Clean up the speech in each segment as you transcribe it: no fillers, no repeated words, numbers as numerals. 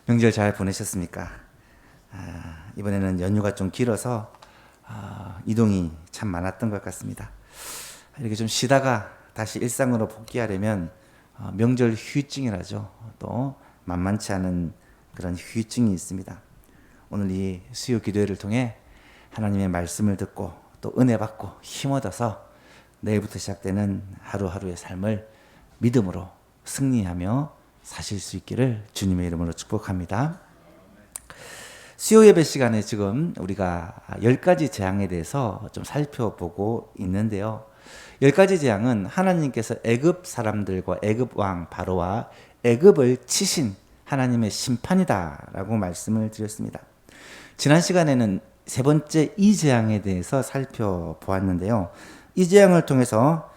명절 잘 보내셨습니까? 이번에는 연휴가 좀 길어서 이동이 참 많았던 것 같습니다. 이렇게 좀 쉬다가 다시 일상으로 복귀하려면 명절 휴유증이라죠. 또 만만치 않은 그런 휴유증이 있습니다. 오늘 이 수요 기도회를 통해 하나님의 말씀을 듣고 또 은혜 받고 힘 얻어서 내일부터 시작되는 하루하루의 삶을 믿음으로 승리하며 사실 수 있기를 주님의 이름으로 축복합니다. 수요 예배 시간에 지금 우리가 10가지 재앙에 대해서 좀 살펴보고 있는데요. 10가지 재앙은 하나님께서 애굽 사람들과 애굽 왕 바로와 애굽을 치신 하나님의 심판이다라고 말씀을 드렸습니다. 지난 시간에는 세 번째 이 재앙에 대해서 살펴보았는데요. 이 재앙을 통해서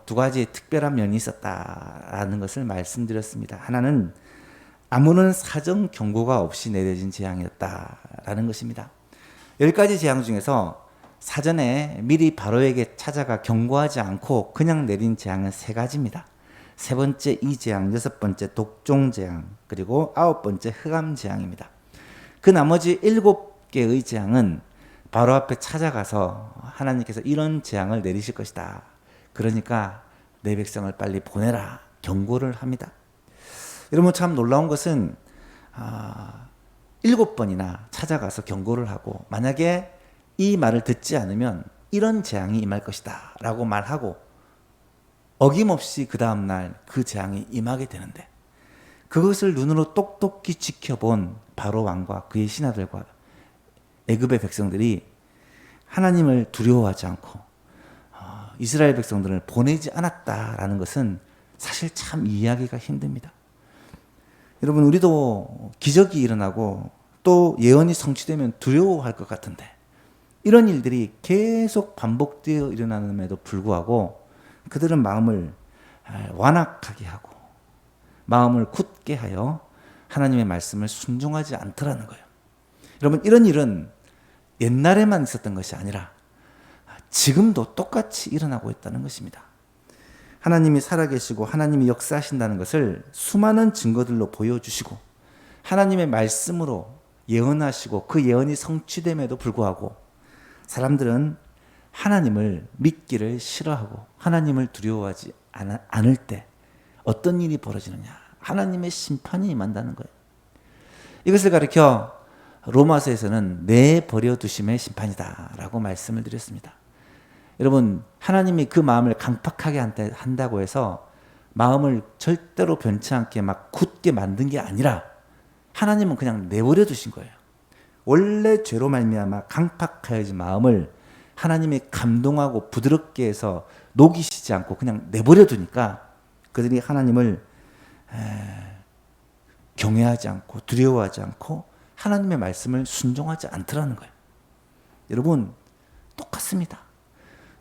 두 가지 특별한 면이 있었다라는 것을 말씀드렸습니다. 하나는 아무런 사정 경고가 없이 내려진 재앙이었다라는 것입니다. 10가지 재앙 중에서 사전에 미리 바로에게 찾아가 경고하지 않고 그냥 내린 재앙은 3가지입니다. 세 번째 이 재앙, 6번째 독종 재앙, 그리고 9번째 흑암 재앙입니다. 그 나머지 7개의 재앙은 바로 앞에 찾아가서 하나님께서 이런 재앙을 내리실 것이다. 그러니까 내 백성을 빨리 보내라. 경고를 합니다. 여러분 참 놀라운 것은 7번이나 찾아가서 경고를 하고 만약에 이 말을 듣지 않으면 이런 재앙이 임할 것이다 라고 말하고 어김없이 그 다음날 그 재앙이 임하게 되는데 그것을 눈으로 똑똑히 지켜본 바로 왕과 그의 신하들과 애굽의 백성들이 하나님을 두려워하지 않고 이스라엘 백성들을 보내지 않았다라는 것은 사실 참 이해하기가 힘듭니다. 여러분 우리도 기적이 일어나고 또 예언이 성취되면 두려워할 것 같은데 이런 일들이 계속 반복되어 일어나는데도 불구하고 그들은 마음을 완악하게 하고 마음을 굳게 하여 하나님의 말씀을 순종하지 않더라는 거예요. 여러분 이런 일은 옛날에만 있었던 것이 아니라 지금도 똑같이 일어나고 있다는 것입니다. 하나님이 살아계시고 하나님이 역사하신다는 것을 수많은 증거들로 보여주시고 하나님의 말씀으로 예언하시고 그 예언이 성취됨에도 불구하고 사람들은 하나님을 믿기를 싫어하고 하나님을 두려워하지 않을 때 어떤 일이 벌어지느냐? 하나님의 심판이 임한다는 거예요. 이것을 가리켜 로마서에서는 내버려 두심의 심판이다라고 말씀을 드렸습니다. 여러분 하나님이 그 마음을 강팍하게 한다고 해서 마음을 절대로 변치 않게 막 굳게 만든 게 아니라 하나님은 그냥 내버려 두신 거예요. 원래 죄로 말미암아 강팍하여진 마음을 하나님이 감동하고 부드럽게 해서 녹이시지 않고 그냥 내버려 두니까 그들이 하나님을 경외하지 않고 두려워하지 않고 하나님의 말씀을 순종하지 않더라는 거예요. 여러분 똑같습니다.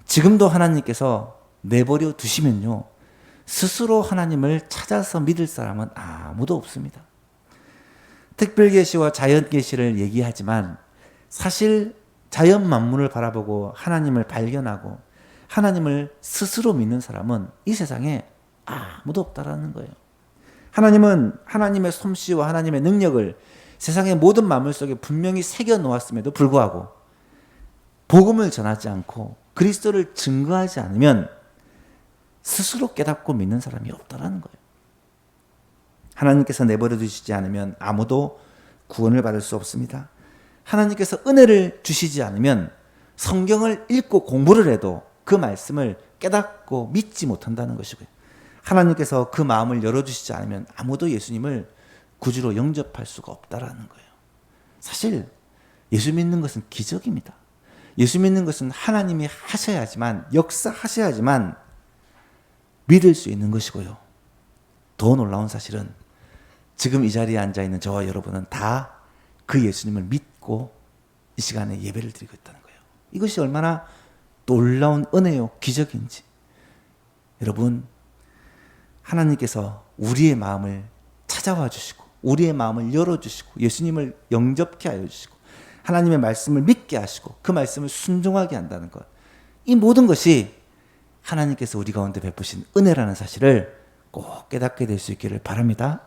지금도 하나님께서 내버려 두시면요 스스로 하나님을 찾아서 믿을 사람은 아무도 없습니다. 특별계시와 자연계시를 얘기하지만 사실 자연 만물을 바라보고 하나님을 발견하고 하나님을 스스로 믿는 사람은 이 세상에 아무도 없다라는 거예요. 하나님은 하나님의 솜씨와 하나님의 능력을 세상의 모든 만물 속에 분명히 새겨 놓았음에도 불구하고 복음을 전하지 않고 그리스도를 증거하지 않으면 스스로 깨닫고 믿는 사람이 없다라는 거예요. 하나님께서 내버려 두시지 않으면 아무도 구원을 받을 수 없습니다. 하나님께서 은혜를 주시지 않으면 성경을 읽고 공부를 해도 그 말씀을 깨닫고 믿지 못한다는 것이고요. 하나님께서 그 마음을 열어주시지 않으면 아무도 예수님을 구주로 영접할 수가 없다라는 거예요. 사실 예수 믿는 것은 기적입니다. 예수 믿는 것은 하나님이 하셔야지만 역사하셔야지만 믿을 수 있는 것이고요. 더 놀라운 사실은 지금 이 자리에 앉아있는 저와 여러분은 다 그 예수님을 믿고 이 시간에 예배를 드리고 있다는 거예요. 이것이 얼마나 놀라운 은혜요 기적인지. 여러분 하나님께서 우리의 마음을 찾아와 주시고 우리의 마음을 열어주시고 예수님을 영접케 하여 주시고 하나님의 말씀을 믿게 하시고 그 말씀을 순종하게 한다는 것. 이 모든 것이 하나님께서 우리 가운데 베푸신 은혜라는 사실을 꼭 깨닫게 될 수 있기를 바랍니다.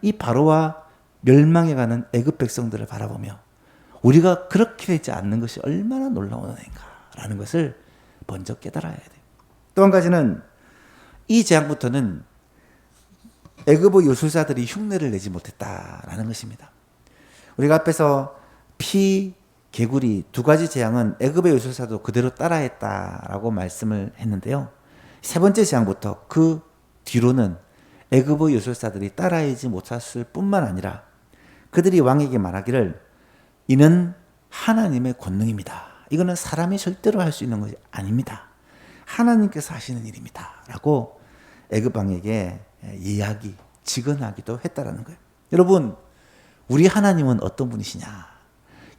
이 바로와 멸망해가는 애굽 백성들을 바라보며 우리가 그렇게 되지 않는 것이 얼마나 놀라운 은혜인가라는 것을 먼저 깨달아야 돼요. 또 한 가지는 이 재앙부터는 애굽의 요술사들이 흉내를 내지 못했다라는 것입니다. 우리가 앞에서 피, 개구리 두 가지 재앙은 애굽의 요술사도 그대로 따라했다라고 말씀을 했는데요. 세 번째 재앙부터 그 뒤로는 애굽의 요술사들이 따라하지 못했을 뿐만 아니라 그들이 왕에게 말하기를 이는 하나님의 권능입니다. 이거는 사람이 절대로 할 수 있는 것이 아닙니다. 하나님께서 하시는 일입니다. 라고 애굽 왕에게 이야기, 직언하기도 했다라는 거예요. 여러분, 우리 하나님은 어떤 분이시냐?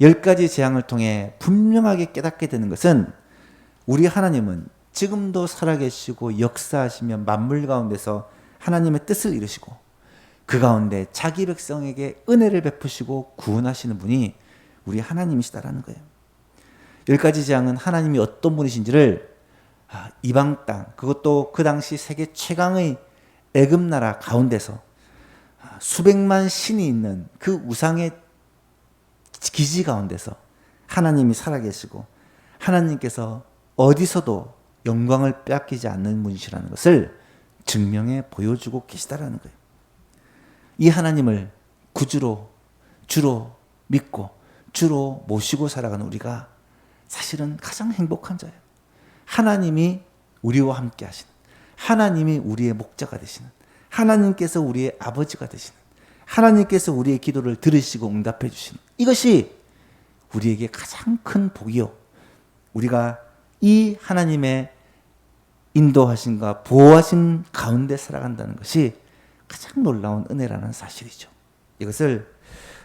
10가지 재앙을 통해 분명하게 깨닫게 되는 것은 우리 하나님은 지금도 살아계시고 역사하시며 만물 가운데서 하나님의 뜻을 이루시고 그 가운데 자기 백성에게 은혜를 베푸시고 구원하시는 분이 우리 하나님이시다라는 거예요. 10가지 재앙은 하나님이 어떤 분이신지를 이방 땅, 그것도 그 당시 세계 최강의 애굽 나라 가운데서 수백만 신이 있는 그 우상의 기지 가운데서 하나님이 살아계시고 하나님께서 어디서도 영광을 빼앗기지 않는 분이시라는 것을 증명해 보여주고 계시다라는 거예요. 이 하나님을 구주로 주로 믿고 주로 모시고 살아가는 우리가 사실은 가장 행복한 자예요. 하나님이 우리와 함께 하시는, 하나님이 우리의 목자가 되시는, 하나님께서 우리의 아버지가 되시는, 하나님께서 우리의 기도를 들으시고 응답해 주시는, 이것이 우리에게 가장 큰 복이요, 우리가 이 하나님의 인도하심과 보호하심 가운데 살아간다는 것이 가장 놀라운 은혜라는 사실이죠. 이것을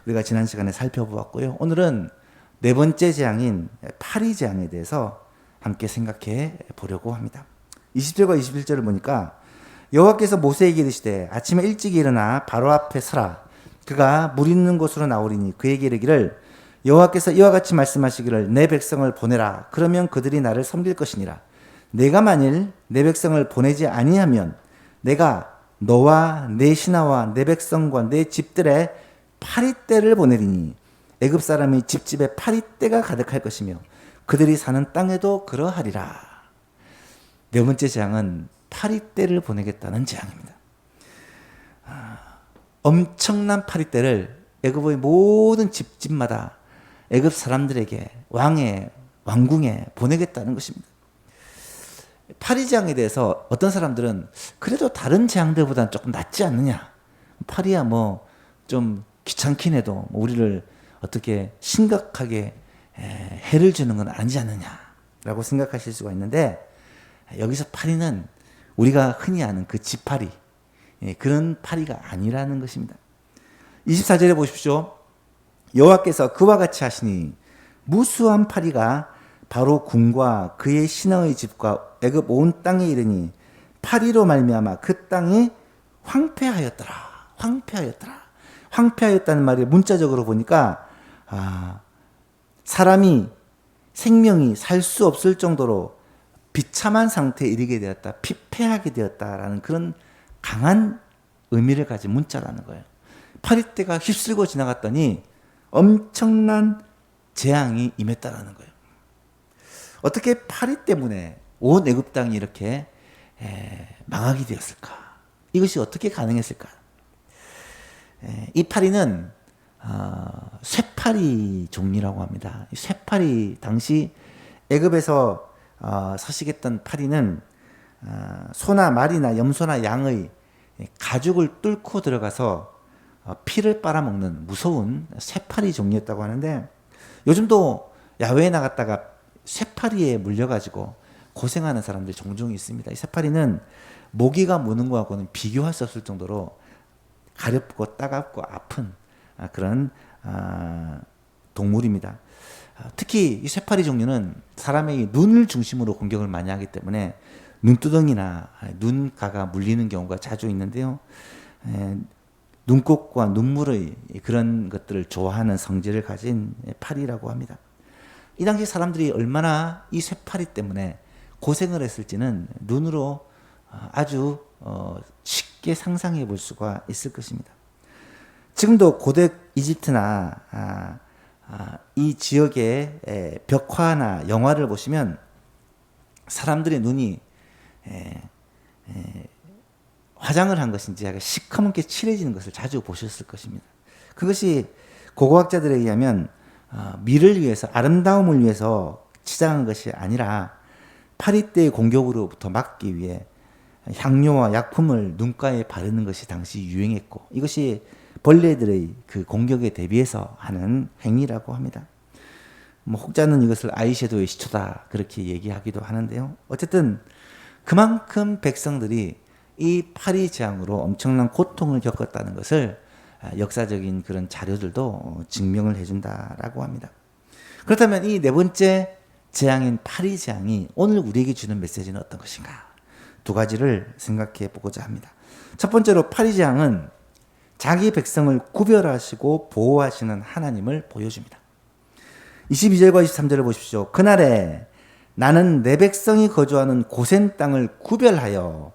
우리가 지난 시간에 살펴보았고요. 오늘은 네 번째 재앙인 파리 재앙에 대해서 함께 생각해 보려고 합니다. 20절과 21절을 보니까 여호와께서 모세에게 이르시되 아침에 일찍 일어나 바로 앞에 서라. 그가 물 있는 곳으로 나오리니 그에게 이르기를 여호와께서 이와 같이 말씀하시기를 내 백성을 보내라. 그러면 그들이 나를 섬길 것이니라. 내가 만일 내 백성을 보내지 아니하면 내가 너와 내 신하와 내 백성과 내 집들에 파리떼를 보내리니 애굽 사람이 집집에 파리떼가 가득할 것이며 그들이 사는 땅에도 그러하리라. 네 번째 재앙은 파리떼를 보내겠다는 재앙입니다. 엄청난 파리떼를 애굽의 모든 집집마다 애굽 사람들에게 왕궁에 보내겠다는 것입니다. 파리 재앙에 대해서 어떤 사람들은 그래도 다른 재앙들보다는 조금 낫지 않느냐. 파리야 뭐 좀 귀찮긴 해도 우리를 어떻게 심각하게 해를 주는 건 아니지 않느냐라고 생각하실 수가 있는데 여기서 파리는 우리가 흔히 아는 그 지파리, 그런 파리가 아니라는 것입니다. 24절에 보십시오. 여호와께서 그와 같이 하시니 무수한 파리가 바로 궁과 그의 신하의 집과 애굽 온 땅에 이르니 파리로 말미암아 그 땅이 황폐하였더라. 황폐하였다는 말이 문자적으로 보니까 사람이 생명이 살 수 없을 정도로 비참한 상태에 이르게 되었다, 피폐하게 되었다라는 그런 강한 의미를 가진 문자라는 거예요. 파리떼가 휩쓸고 지나갔더니 엄청난 재앙이 임했다라는 거예요. 어떻게 파리 때문에 온 애굽 땅이 이렇게 망하게 되었을까? 이것이 어떻게 가능했을까? 이 파리는 쇠파리 종이라고 합니다. 쇠파리, 당시 애굽에서 서식했던 파리는 소나 말이나 염소나 양의 가죽을 뚫고 들어가서 피를 빨아먹는 무서운 쇠파리 종이었다고 하는데, 요즘도 야외에 나갔다가 쇠파리에 물려가지고 고생하는 사람들이 종종 있습니다. 이 쇠파리는 모기가 무는 것하고는 비교할 수 없을 정도로 가렵고 따갑고 아픈 그런 동물입니다. 특히 이 쇠파리 종류는 사람의 눈을 중심으로 공격을 많이 하기 때문에 눈두덩이나 눈가가 물리는 경우가 자주 있는데요. 눈꽃과 눈물의 그런 것들을 좋아하는 성질을 가진 파리라고 합니다. 이 당시 사람들이 얼마나 이 쇠파리 때문에 고생을 했을지는 눈으로 아주 쉽게 상상해 볼 수가 있을 것입니다. 지금도 고대 이집트나 이 지역의 벽화나 영화를 보시면 사람들의 눈이 화장을 한 것인지 약간 시커멓게 칠해지는 것을 자주 보셨을 것입니다. 그것이 고고학자들에 의하면 미를 위해서, 아름다움을 위해서 치장한 것이 아니라 파리떼의 공격으로부터 막기 위해 향료와 약품을 눈가에 바르는 것이 당시 유행했고, 이것이 벌레들의 그 공격에 대비해서 하는 행위라고 합니다. 혹자는 이것을 아이섀도우의 시초다 그렇게 얘기하기도 하는데요. 어쨌든 그만큼 백성들이 이 파리 재앙으로 엄청난 고통을 겪었다는 것을 역사적인 그런 자료들도 증명을 해준다라고 합니다. 그렇다면 이 네 번째 재앙인 파리 재앙이 오늘 우리에게 주는 메시지는 어떤 것인가? 두 가지를 생각해 보고자 합니다. 첫 번째로 파리 재앙은 자기 백성을 구별하시고 보호하시는 하나님을 보여줍니다. 22절과 23절을 보십시오. 그날에 나는 내 백성이 거주하는 고센 땅을 구별하여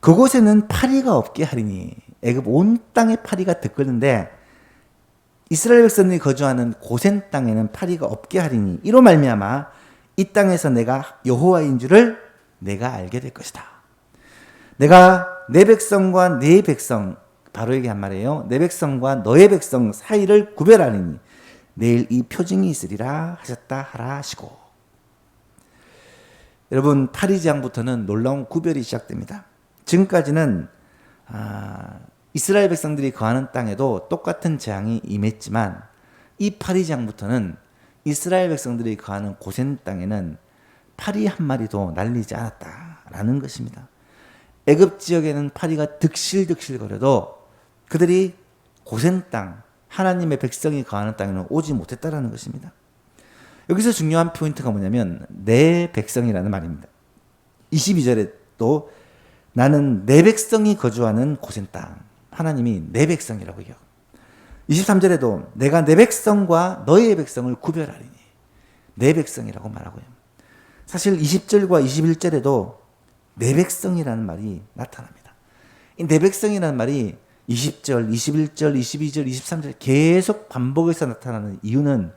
그곳에는 파리가 없게 하리니. 애굽 온 땅에 파리가 들끓는데 이스라엘 백성이 거주하는 고센 땅에는 파리가 없게 하리니 이로 말미암아 이 땅에서 내가 여호와인 줄을 내가 알게 될 것이다. 내가 내 백성과 네 백성, 바로 얘기한 말이에요. 내 백성과 너의 백성 사이를 구별하리니 내일 이 표징이 있으리라 하셨다 하라 하시고. 여러분, 파리 재앙부터는 놀라운 구별이 시작됩니다. 지금까지는 이스라엘 백성들이 거하는 땅에도 똑같은 재앙이 임했지만 이 파리 재앙부터는 이스라엘 백성들이 거하는 고센 땅에는 파리 한 마리도 날리지 않았다라는 것입니다. 애굽 지역에는 파리가 득실득실거려도 그들이 고센 땅, 하나님의 백성이 거하는 땅에는 오지 못했다라는 것입니다. 여기서 중요한 포인트가 뭐냐면 내 백성이라는 말입니다. 22절에 또 나는 내 백성이 거주하는 고센 땅, 하나님이 내 백성이라고 얘기하고, 23절에도 내가 내 백성과 너의 백성을 구별하리니 내 백성이라고 말하고요. 사실 20절과 21절에도 내 백성이라는 말이 나타납니다. 이 내 백성이라는 말이 20절, 21절, 22절, 23절 계속 반복해서 나타나는 이유는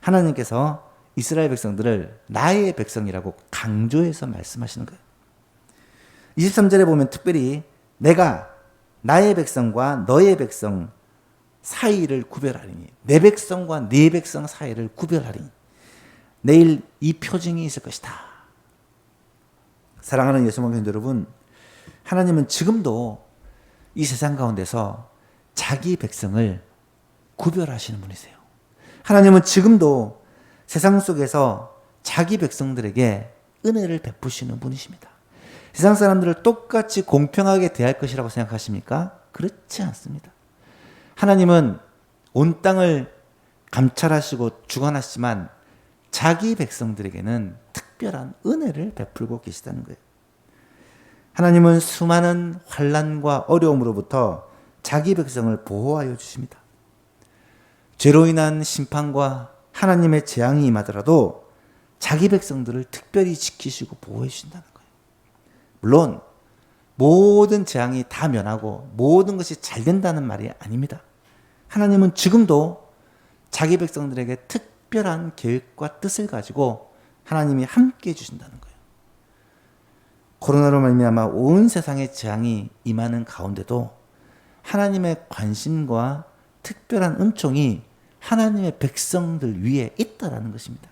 하나님께서 이스라엘 백성들을 나의 백성이라고 강조해서 말씀하시는 거예요. 23절에 보면 특별히 내가 나의 백성과 너의 백성 사이를 구별하리니, 내 백성과 네 백성 사이를 구별하리니 내일 이 표징이 있을 것이다. 사랑하는 예수님 성도 여러분, 하나님은 지금도 이 세상 가운데서 자기 백성을 구별하시는 분이세요. 하나님은 지금도 세상 속에서 자기 백성들에게 은혜를 베푸시는 분이십니다. 세상 사람들을 똑같이 공평하게 대할 것이라고 생각하십니까? 그렇지 않습니다. 하나님은 온 땅을 감찰하시고 주관하시지만 자기 백성들에게는 특별한 은혜를 베풀고 계시다는 거예요. 하나님은 수많은 환난과 어려움으로부터 자기 백성을 보호하여 주십니다. 죄로 인한 심판과 하나님의 재앙이 임하더라도 자기 백성들을 특별히 지키시고 보호해 주신다는 거예요. 물론 모든 재앙이 다 면하고 모든 것이 잘 된다는 말이 아닙니다. 하나님은 지금도 자기 백성들에게 특별한 계획과 뜻을 가지고 하나님이 함께 해주신다는 거예요. 코로나로 말미암아 온 세상에 재앙이 임하는 가운데도 하나님의 관심과 특별한 은총이 하나님의 백성들 위에 있다라는 것입니다.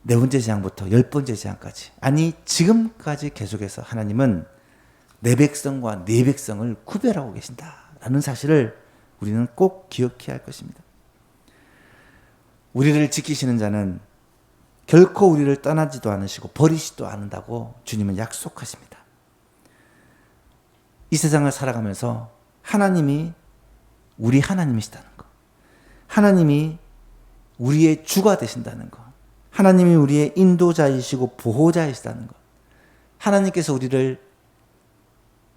네 번째 재앙부터 10번째 재앙까지, 아니 지금까지 계속해서 하나님은 내 백성과 네 백성을 구별하고 계신다라는 사실을 우리는 꼭 기억해야 할 것입니다. 우리를 지키시는 자는 결코 우리를 떠나지도 않으시고 버리시지도 않는다고 주님은 약속하십니다. 이 세상을 살아가면서 하나님이 우리 하나님이시다는 것, 하나님이 우리의 주가 되신다는 것, 하나님이 우리의 인도자이시고 보호자이시다는 것, 하나님께서 우리를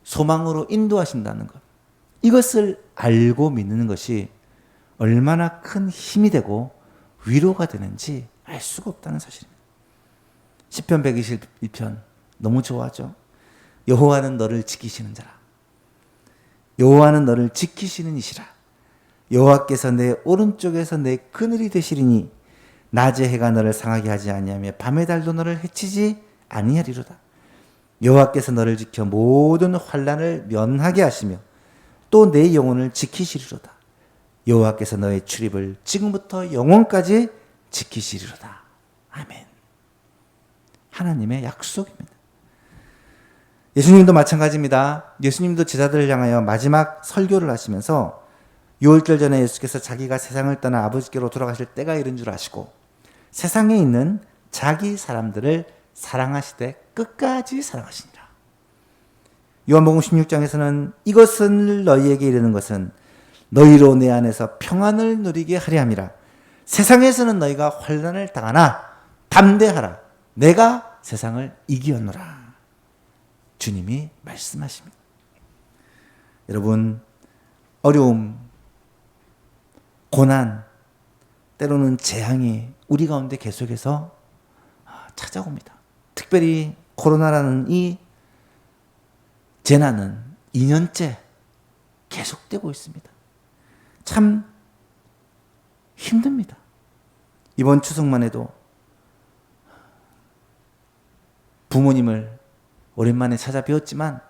소망으로 인도하신다는 것, 이것을 알고 믿는 것이 얼마나 큰 힘이 되고 위로가 되는지 알 수가 없다는 사실입니다. 시편 121편 너무 좋아하죠. 여호와는 너를 지키시는 자라. 여호와는 너를 지키시는 이시라. 여호와께서 내 오른쪽에서 내 그늘이 되시리니 낮에 해가 너를 상하게 하지 아니하며 밤의 달도 너를 해치지 아니하리로다. 여호와께서 너를 지켜 모든 환난을 면하게 하시며 또 내 영혼을 지키시리로다. 여호와께서 너의 출입을 지금부터 영원까지 지키시리로다. 아멘. 하나님의 약속입니다. 예수님도 마찬가지입니다. 예수님도 제자들을 향하여 마지막 설교를 하시면서 6월절 전에 예수께서 자기가 세상을 떠나 아버지께로 돌아가실 때가 이른 줄 아시고 세상에 있는 자기 사람들을 사랑하시되 끝까지 사랑하시니라. 요한복음 16장에서는 이것을 너희에게 이르는 것은 너희로 내 안에서 평안을 누리게 하려 함이라. 세상에서는 너희가 환난을 당하나 담대하라. 내가 세상을 이기었노라. 주님이 말씀하십니다. 여러분, 어려움, 고난, 때로는 재앙이 우리 가운데 계속해서 찾아옵니다. 특별히 코로나라는 이 재난은 2년째 계속되고 있습니다. 참 힘듭니다. 이번 추석만 해도 부모님을 오랜만에 찾아뵈었지만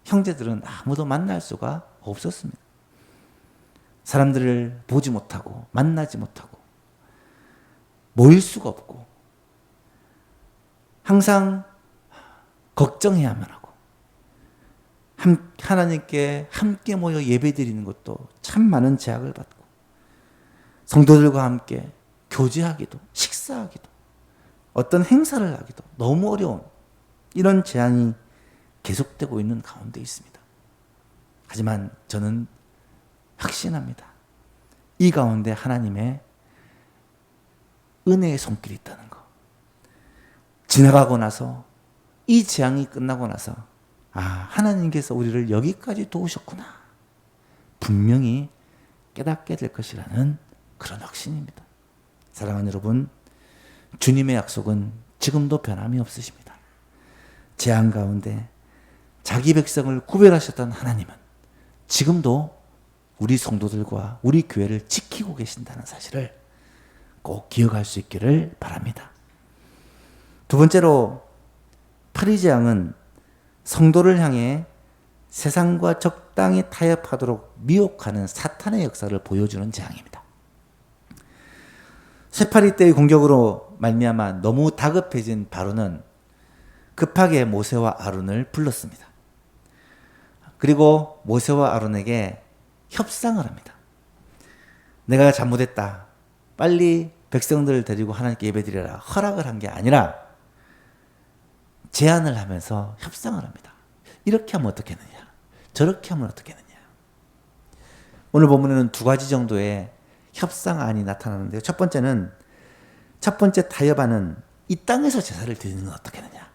형제들은 아무도 만날 수가 없었습니다. 사람들을 보지 못하고 만나지 못하고 모일 수가 없고 항상 걱정해야만 하고 하나님께 함께 모여 예배드리는 것도 참 많은 제약을 받고 성도들과 함께 교제하기도 식사하기도 어떤 행사를 하기도 너무 어려운 이런 재앙이 계속되고 있는 가운데 있습니다. 하지만 저는 확신합니다. 이 가운데 하나님의 은혜의 손길이 있다는 거. 지나가고 나서 이 재앙이 끝나고 나서 하나님께서 우리를 여기까지 도우셨구나. 분명히 깨닫게 될 것이라는 그런 확신입니다. 사랑하는 여러분, 주님의 약속은 지금도 변함이 없으십니다. 재앙 가운데 자기 백성을 구별하셨던 하나님은 지금도 우리 성도들과 우리 교회를 지키고 계신다는 사실을 꼭 기억할 수 있기를 바랍니다. 두 번째로 파리재앙은 성도를 향해 세상과 적당히 타협하도록 미혹하는 사탄의 역사를 보여주는 재앙입니다. 쇠파리 때의 공격으로 말미암아 너무 다급해진 바로는 급하게 모세와 아론을 불렀습니다. 그리고 모세와 아론에게 협상을 합니다. 내가 잘못했다. 빨리 백성들을 데리고 하나님께 예배드리라. 허락을 한 게 아니라 제안을 하면서 협상을 합니다. 이렇게 하면 어떻겠느냐. 저렇게 하면 어떻겠느냐. 오늘 본문에는 두 가지 정도의 협상안이 나타나는데요. 첫 번째 타협안은 이 땅에서 제사를 드리는 건 어떻겠느냐.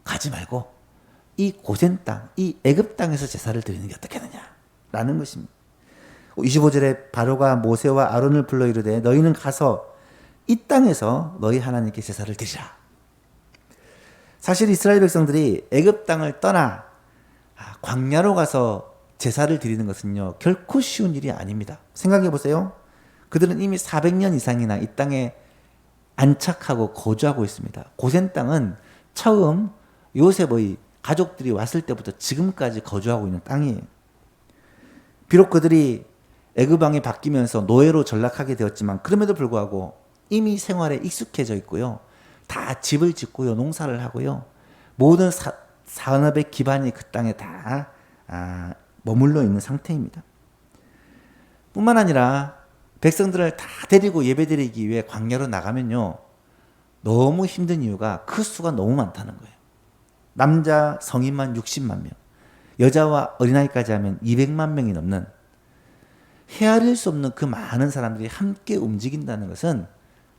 가지 말고 이 고센 땅, 이 애굽 땅에서 제사를 드리는 게 어떻겠느냐 라는 것입니다. 25절에 바로가 모세와 아론을 불러 이르되 너희는 가서 이 땅에서 너희 하나님께 제사를 드리라. 사실 이스라엘 백성들이 애굽 땅을 떠나 광야로 가서 제사를 드리는 것은요 결코 쉬운 일이 아닙니다. 생각해 보세요. 그들은 이미 400년 이상이나 이 땅에 안착하고 거주하고 있습니다. 고센 땅은 처음 요셉의 가족들이 왔을 때부터 지금까지 거주하고 있는 땅이에요. 비록 그들이 애굽 왕이 바뀌면서 노예로 전락하게 되었지만 그럼에도 불구하고 이미 생활에 익숙해져 있고요. 다 집을 짓고요. 농사를 하고요. 모든 산업의 기반이 그 땅에 다 머물러 있는 상태입니다. 뿐만 아니라 백성들을 다 데리고 예배드리기 위해 광야로 나가면요. 너무 힘든 이유가 그 수가 너무 많다는 거예요. 남자 성인만 60만 명, 여자와 어린아이까지 하면 200만 명이 넘는 헤아릴 수 없는 그 많은 사람들이 함께 움직인다는 것은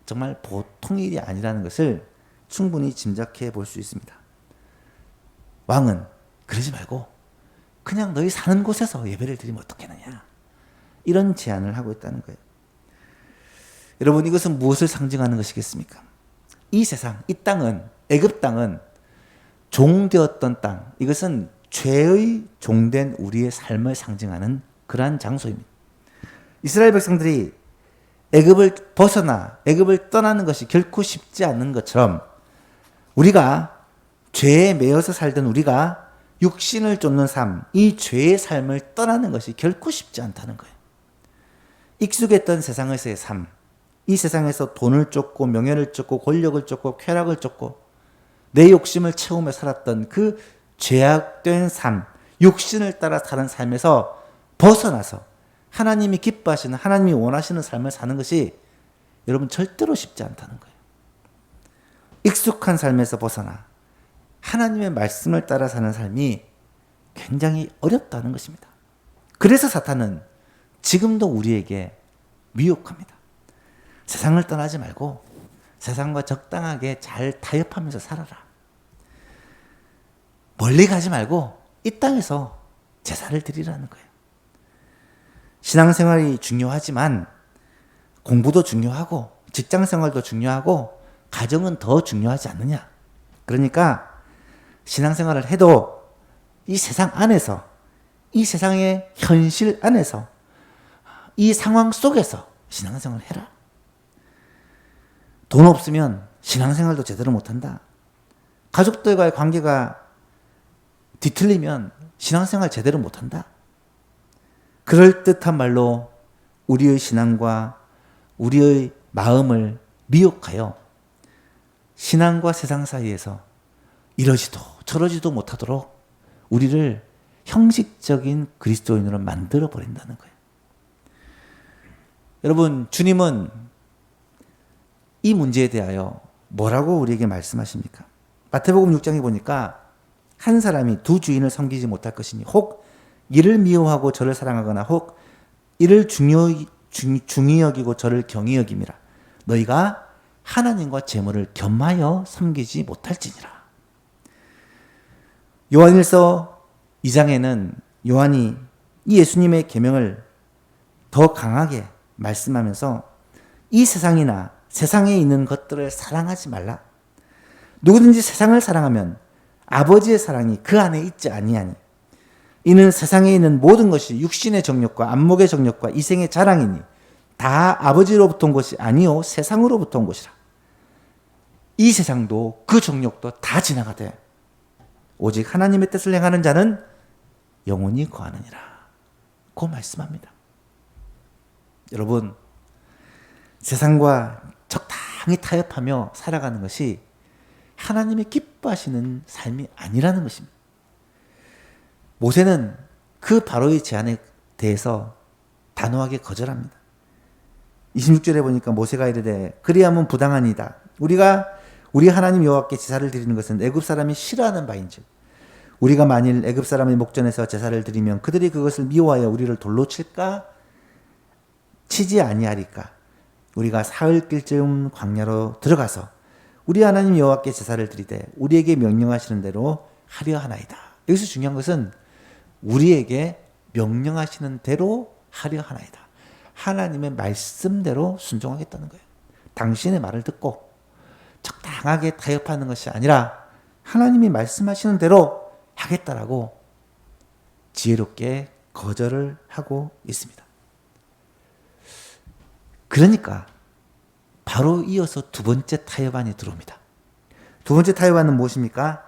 정말 보통 일이 아니라는 것을 충분히 짐작해 볼 수 있습니다. 왕은 그러지 말고 그냥 너희 사는 곳에서 예배를 드리면 어떻겠느냐. 이런 제안을 하고 있다는 거예요. 여러분, 이것은 무엇을 상징하는 것이겠습니까? 이 세상, 이 땅은, 애굽 땅은 종되었던 땅, 이것은 죄의 종된 우리의 삶을 상징하는 그러한 장소입니다. 이스라엘 백성들이 애굽을 벗어나 애굽을 떠나는 것이 결코 쉽지 않은 것처럼 우리가 죄에 매여서 살던 우리가 육신을 쫓는 삶, 이 죄의 삶을 떠나는 것이 결코 쉽지 않다는 거예요. 익숙했던 세상에서의 삶, 이 세상에서 돈을 쫓고 명예를 쫓고 권력을 쫓고 쾌락을 쫓고 내 욕심을 채우며 살았던 그 죄악된 삶, 육신을 따라 사는 삶에서 벗어나서 하나님이 기뻐하시는, 하나님이 원하시는 삶을 사는 것이 여러분 절대로 쉽지 않다는 거예요. 익숙한 삶에서 벗어나 하나님의 말씀을 따라 사는 삶이 굉장히 어렵다는 것입니다. 그래서 사탄은 지금도 우리에게 미혹합니다. 세상을 떠나지 말고 세상과 적당하게 잘 타협하면서 살아라. 멀리 가지 말고 이 땅에서 제사를 드리라는 거예요. 신앙생활이 중요하지만 공부도 중요하고 직장생활도 중요하고 가정은 더 중요하지 않느냐. 그러니까 신앙생활을 해도 이 세상 안에서, 이 세상의 현실 안에서, 이 상황 속에서 신앙생활을 해라. 돈 없으면 신앙생활도 제대로 못한다. 가족들과의 관계가 뒤틀리면 신앙생활 제대로 못한다. 그럴듯한 말로 우리의 신앙과 우리의 마음을 미혹하여 신앙과 세상 사이에서 이러지도 저러지도 못하도록 우리를 형식적인 그리스도인으로 만들어 버린다는 거예요. 여러분, 주님은 이 문제에 대하여 뭐라고 우리에게 말씀하십니까? 마태복음 6장에 보니까 한 사람이 두 주인을 섬기지 못할 것이니 혹 이를 미워하고 저를 사랑하거나 혹 이를 중히 여기고 저를 경히 여김이라. 너희가 하나님과 재물을 겸하여 섬기지 못할지니라. 요한일서 2장에는 요한이 이 예수님의 계명을 더 강하게 말씀하면서 이 세상이나 세상에 있는 것들을 사랑하지 말라. 누구든지 세상을 사랑하면 아버지의 사랑이 그 안에 있지 아니하니 이는 세상에 있는 모든 것이 육신의 정욕과 안목의 정욕과 이생의 자랑이니 다 아버지로부터 온 것이 아니요 세상으로부터 온 것이라. 이 세상도 그 정욕도 다 지나가되 오직 하나님의 뜻을 행하는 자는 영원히 거하느니라. 그 말씀합니다. 여러분, 세상과 적당히 타협하며 살아가는 것이 하나님의 기뻐하시는 삶이 아니라는 것입니다. 모세는 그 바로의 제안에 대해서 단호하게 거절합니다. 26절에 보니까 모세가 이르되 그리하면 부당하니이다. 우리 하나님 여호와께 제사를 드리는 것은 애굽 사람이 싫어하는 바인즉 우리가 만일 애굽 사람의 목전에서 제사를 드리면 그들이 그것을 미워하여 우리를 돌로 칠까 치지 아니하리까. 우리가 사흘길쯤 광야로 들어가서 우리 하나님 여호와께 제사를 드리되 우리에게 명령하시는 대로 하려 하나이다. 여기서 중요한 것은 우리에게 명령하시는 대로 하려 하나이다. 하나님의 말씀대로 순종하겠다는 거예요. 당신의 말을 듣고 적당하게 타협하는 것이 아니라 하나님이 말씀하시는 대로 하겠다라고 지혜롭게 거절을 하고 있습니다. 그러니까 바로 이어서 두 번째 타협안이 들어옵니다. 두 번째 타협안은 무엇입니까?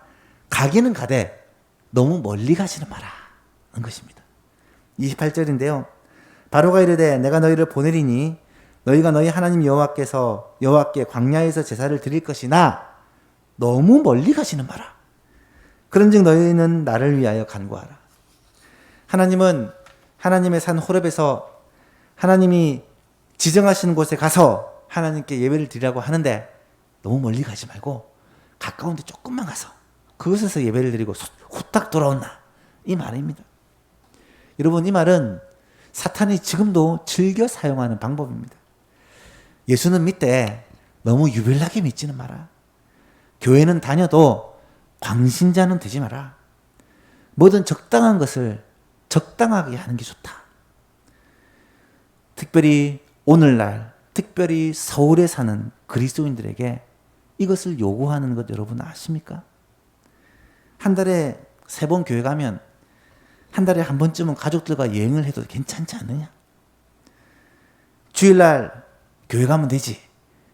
가기는 가되 너무 멀리 가지는 마라 는 것입니다. 28절인데요. 바로가 이르되 내가 너희를 보내리니 너희가 너희 하나님 여호와께 광야에서 제사를 드릴 것이나 너무 멀리 가지는 마라. 그런즉 너희는 나를 위하여 간구하라. 하나님은 하나님의 산 호렙에서 하나님이 지정하시는 곳에 가서 하나님께 예배를 드리라고 하는데 너무 멀리 가지 말고 가까운 데 조금만 가서 그곳에서 예배를 드리고 후딱 돌아온나 이 말입니다. 여러분, 이 말은 사탄이 지금도 즐겨 사용하는 방법입니다. 예수는 믿되 너무 유별나게 믿지는 마라. 교회는 다녀도 광신자는 되지 마라. 뭐든 적당한 것을 적당하게 하는 게 좋다. 특별히 오늘날, 특별히 서울에 사는 그리스도인들에게 이것을 요구하는 것 여러분 아십니까? 한 달에 세 번 교회 가면 한 달에 한 번쯤은 가족들과 여행을 해도 괜찮지 않느냐? 주일날 교회 가면 되지.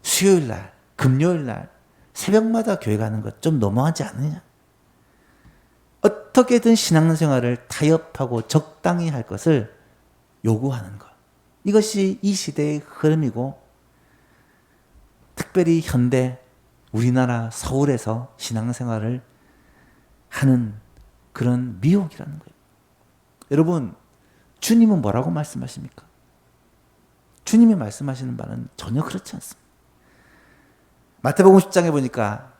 수요일날, 금요일날 새벽마다 교회 가는 것 좀 너무하지 않느냐? 어떻게든 신앙생활을 타협하고 적당히 할 것을 요구하는 것. 이것이 이 시대의 흐름이고 특별히 현대 우리나라 서울에서 신앙생활을 하는 그런 미혹이라는 거예요. 여러분, 주님은 뭐라고 말씀하십니까? 주님이 말씀하시는 바는 전혀 그렇지 않습니다. 마태복음 10장에 보니까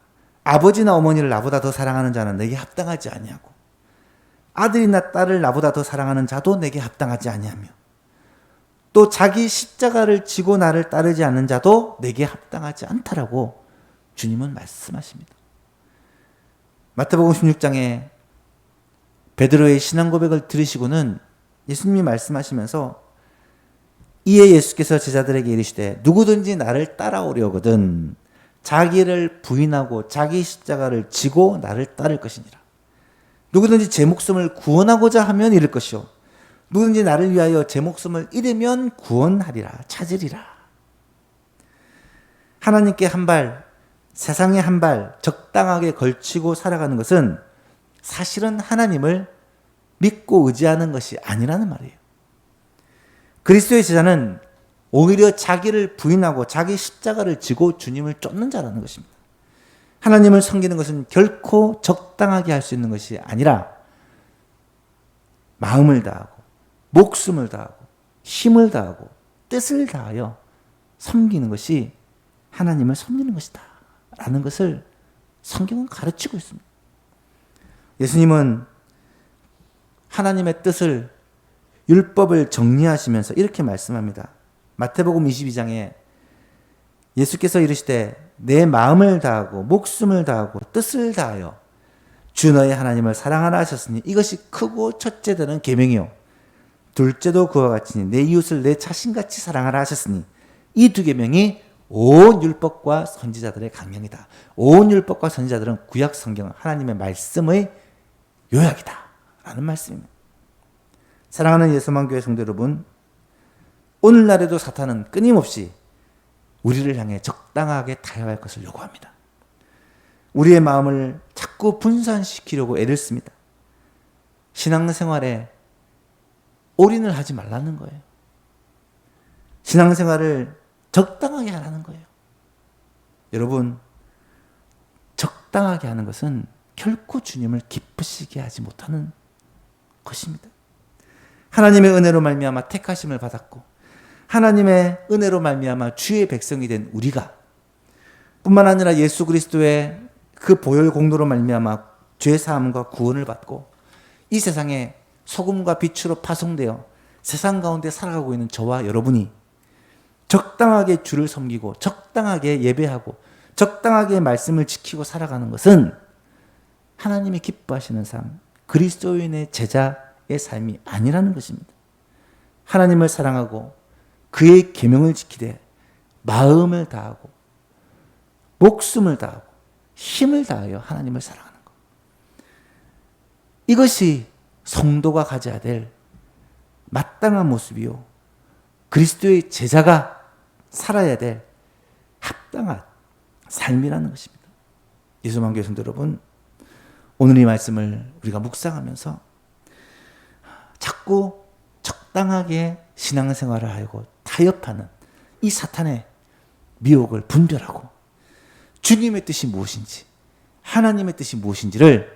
아버지나 어머니를 나보다 더 사랑하는 자는 내게 합당하지 아니하고 아들이나 딸을 나보다 더 사랑하는 자도 내게 합당하지 아니하며 또 자기 십자가를 지고 나를 따르지 않는 자도 내게 합당하지 않다라고 주님은 말씀하십니다. 마태복음 16장에 베드로의 신앙 고백을 들으시고는 예수님이 말씀하시면서 이에 예수께서 제자들에게 이르시되 누구든지 나를 따라오려거든 자기를 부인하고 자기 십자가를 지고 나를 따를 것이니라. 누구든지 제 목숨을 구원하고자 하면 잃을 것이요 누구든지 나를 위하여 제 목숨을 잃으면 구원하리라 찾으리라. 하나님께 한 발, 세상에 한 발 적당하게 걸치고 살아가는 것은 사실은 하나님을 믿고 의지하는 것이 아니라는 말이에요. 그리스도의 제자는 오히려 자기를 부인하고 자기 십자가를 지고 주님을 쫓는 자라는 것입니다. 하나님을 섬기는 것은 결코 적당하게 할 수 있는 것이 아니라 마음을 다하고 목숨을 다하고 힘을 다하고 뜻을 다하여 섬기는 것이 하나님을 섬기는 것이다 라는 것을 성경은 가르치고 있습니다. 예수님은 하나님의 뜻을 율법을 정리하시면서 이렇게 말씀합니다. 마태복음 22장에 예수께서 이르시되 내 마음을 다하고 목숨을 다하고 뜻을 다하여 주 너의 하나님을 사랑하라 하셨으니 이것이 크고 첫째 되는 계명이요 둘째도 그와 같으니 내 이웃을 내 자신같이 사랑하라 하셨으니 이 두 계명이 온 율법과 선지자들의 강령이다. 온 율법과 선지자들은 구약 성경 하나님의 말씀의 요약이다 라는 말씀입니다. 사랑하는 예수만 교회 성도 여러분, 오늘날에도 사탄은 끊임없이 우리를 향해 적당하게 타협할 것을 요구합니다. 우리의 마음을 자꾸 분산시키려고 애를 씁니다. 신앙생활에 올인을 하지 말라는 거예요. 신앙생활을 적당하게 하라는 거예요. 여러분, 적당하게 하는 것은 결코 주님을 기쁘시게 하지 못하는 것입니다. 하나님의 은혜로 말미암아 택하심을 받았고 하나님의 은혜로 말미암아 주의 백성이 된 우리가 뿐만 아니라 예수 그리스도의 그 보혈 공로로 말미암아 죄 사함과 구원을 받고 이 세상에 소금과 빛으로 파송되어 세상 가운데 살아가고 있는 저와 여러분이 적당하게 주를 섬기고 적당하게 예배하고 적당하게 말씀을 지키고 살아가는 것은 하나님이 기뻐하시는 삶, 그리스도인의 제자의 삶이 아니라는 것입니다. 하나님을 사랑하고 그의 계명을 지키되 마음을 다하고 목숨을 다하고 힘을 다하여 하나님을 사랑하는 것. 이것이 성도가 가져야 될 마땅한 모습이요 그리스도의 제자가 살아야 될 합당한 삶이라는 것입니다. 예수만 교회 성도 여러분, 오늘 이 말씀을 우리가 묵상하면서 자꾸 적당하게 신앙생활을 하고 타협하는 이 사탄의 미혹을 분별하고 주님의 뜻이 무엇인지 하나님의 뜻이 무엇인지를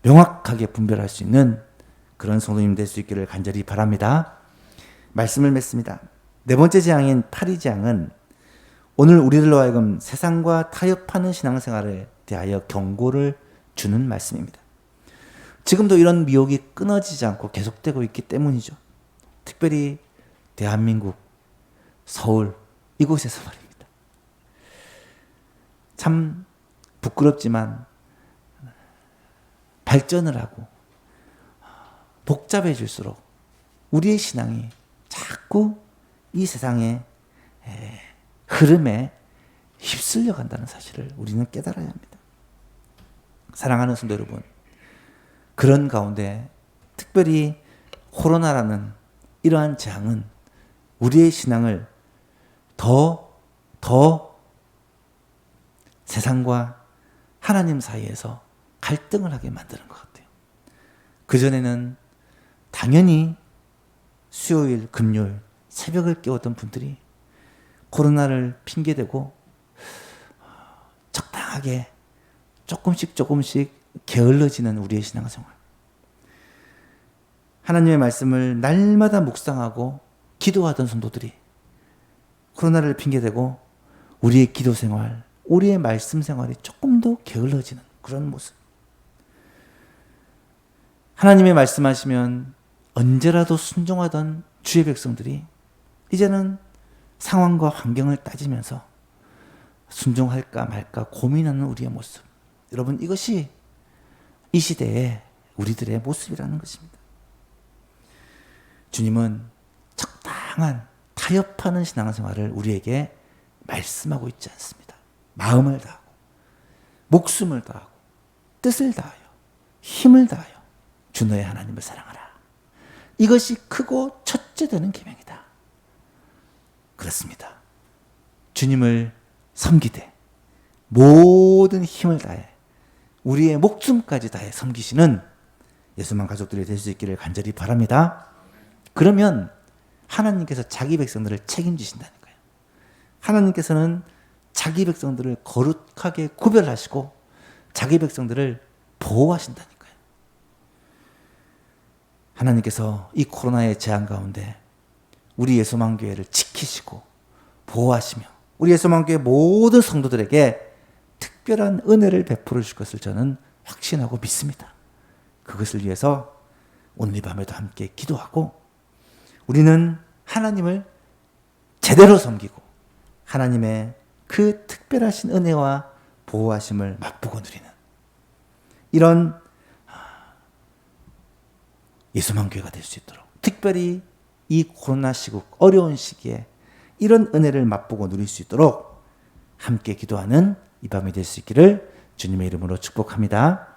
명확하게 분별할 수 있는 그런 성도님 될 수 있기를 간절히 바랍니다. 말씀을 맺습니다. 네 번째 재앙인 파리 재앙은 오늘 우리들로 하여금 세상과 타협하는 신앙생활에 대하여 경고를 주는 말씀입니다. 지금도 이런 미혹이 끊어지지 않고 계속되고 있기 때문이죠. 특별히 대한민국, 서울 이곳에서 말입니다. 참 부끄럽지만 발전을 하고 복잡해질수록 우리의 신앙이 자꾸 이 세상의 흐름에 휩쓸려 간다는 사실을 우리는 깨달아야 합니다. 사랑하는 성도 여러분, 그런 가운데 특별히 코로나라는 이러한 재앙은 우리의 신앙을 더 세상과 하나님 사이에서 갈등을 하게 만드는 것 같아요. 그전에는 당연히 수요일, 금요일 새벽을 깨웠던 분들이 코로나를 핑계대고 적당하게 조금씩 게을러지는 우리의 신앙생활. 하나님의 말씀을 날마다 묵상하고 기도하던 성도들이 코로나를 핑계대고 우리의 기도 생활, 우리의 말씀 생활이 조금 더 게을러지는 그런 모습. 하나님의 말씀하시면 언제라도 순종하던 주의 백성들이 이제는 상황과 환경을 따지면서 순종할까 말까 고민하는 우리의 모습. 여러분, 이것이 이 시대의 우리들의 모습이라는 것입니다. 주님은 적당한 타협하는 신앙생활을 우리에게 말씀하고 있지 않습니다. 마음을 다하고 목숨을 다하고 뜻을 다하여 힘을 다하여 주 너의 하나님을 사랑하라. 이것이 크고 첫째 되는 계명이다. 그렇습니다. 주님을 섬기되 모든 힘을 다해 우리의 목숨까지 다해 섬기시는 예수만 가족들이 될 수 있기를 간절히 바랍니다. 그러면 하나님께서 자기 백성들을 책임지신다니까요. 하나님께서는 자기 백성들을 거룩하게 구별하시고 자기 백성들을 보호하신다니까요. 하나님께서 이 코로나의 재앙 가운데 우리 예수만교회를 지키시고 보호하시며 우리 예수만교회 모든 성도들에게 특별한 은혜를 베풀어 주실 것을 저는 확신하고 믿습니다. 그것을 위해서 오늘 이 밤에도 함께 기도하고 우리는 하나님을 제대로 섬기고 하나님의 그 특별하신 은혜와 보호하심을 맛보고 누리는 이런 예수만교회가 될 수 있도록, 특별히 이 코로나 시국 어려운 시기에 이런 은혜를 맛보고 누릴 수 있도록 함께 기도하는 이 밤이 될 수 있기를 주님의 이름으로 축복합니다.